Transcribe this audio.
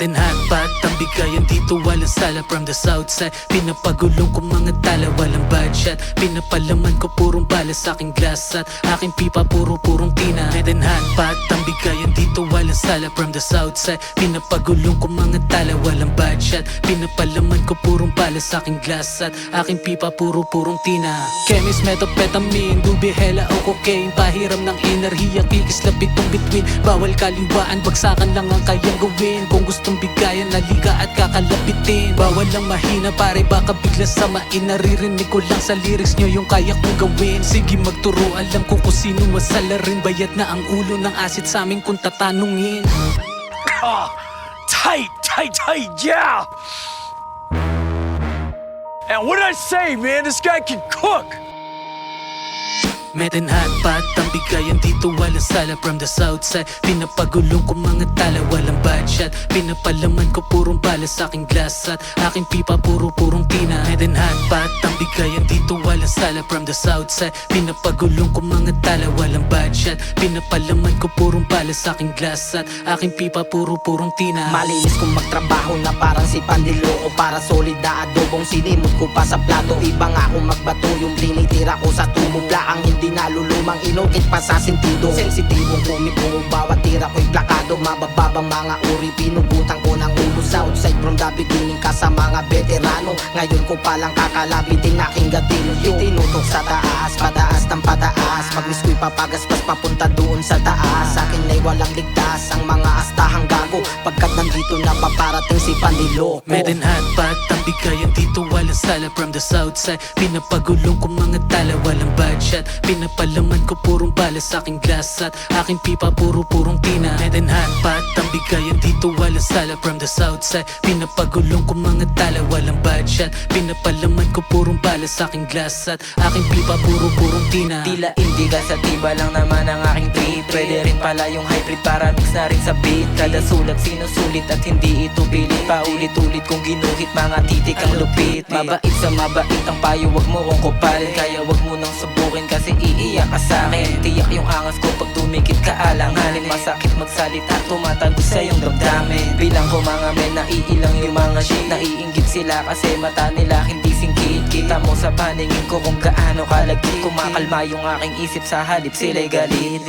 and hot pot, ang bigayan dito walang sala from the south side. Pinapagulong ko mga tala, walang bad shot. Pinapalaman ko purong bala sa aking glass at aking pipa purong tina. And hot pot, ang bigayan dito walang sala from the south side. Pinapagulong ko mga tala, walang bad shot. Pinapalaman ko purong bala sa aking glass at aking pipa purong tina. Chemist, methamphetamine, dubi, hela o cocaine. Pahiram ng enerhiya, kikislap itong between. Bawal kaliwaan, bagsakan lang ang kayang gawin. Kung gustong bigayan, naliga at kakalapitin. Bawal lang mahina pare, baka bigla samain. Naririnig ko lang sa lyrics nyo yung kaya kong gawin. Sige magturo, alam ko kung sino masala rin. Bayad na ang ulo ng asit sa amin kung tatanungin. Tight, yeah! And what did I say, man? This guy can cook! Met and hot pot, ang bigayan dito walang sala from the south side. Pinapagulong ko mga tala, walang bad shot. Pinapalaman ko purong bala sa aking glass at aking pipa purong tina. Met and hot pot, ang bigayan dito walang sala from the south side. Pinapagulong ko mga tala, walang bad shot. Pinapalaman ko purong bala sa aking glass at aking pipa purong tina. Malinis kong magtrabaho na parang si Pandiloko. Para solid na adobong sinimot ko pa sa plato. Iba nga akong magbato, yung tinitira ko sa tumubla. Ang hindi nalulumang inukit pa sa sentido. Sensitibong kumiko, bawat tira ko'y plakado. Mabababang mga uri, pinugutan ko ng ulo. Southside from the beginning ka sa mga veterano. Ngayon ko palang kakalabitin aking gatino. Tinutok sa taas, pataas ng pataas. Pag-miss ko'y papagaspas papunta doon sa taas. Sa akin ay walang ligtas ang mga astahang gago. Pagkat nandito na paparating si Pandiloko. Met and hot pot, ang bigayan dito walang sala from the south side. Pinapagulong ko mga tala, walang bad shot. Pinapalaman ko purong bala sa aking glass at aking pipa purong tina. Met and hot pot, ang bigayan dito walang sala from the south side. Pinapagulong ko mga tala, walang bad shot. Pinapalaman ko purong bala sa aking glass at aking pipa purong tina. Tila indiga sa tiba lang naman ang aking trip. Pwede rin pala yung hybrid para mix na rin sa beat. Kada sulat sinusulit at hindi ito pilit. Paulit-ulit kong ginuhit, mga titik ang lupit. Mabait sa mabait ang payo, wag mo kong kupalin. Kaya wag mo nang subukin kasi iiyak ka sa'kin. Tiyak yung angas ko pag dumikit ka alanganin. Masakit magsalita, tumatago sa iyong damdamin. Bilang ko mga men, naiilang yung mga shit. Naiinggit sila kasi mata nila hindi singkit. Kita mo sa paningin ko kung gaano kalagkit. Kumakalma yung aking isip sa halip sila'y galit.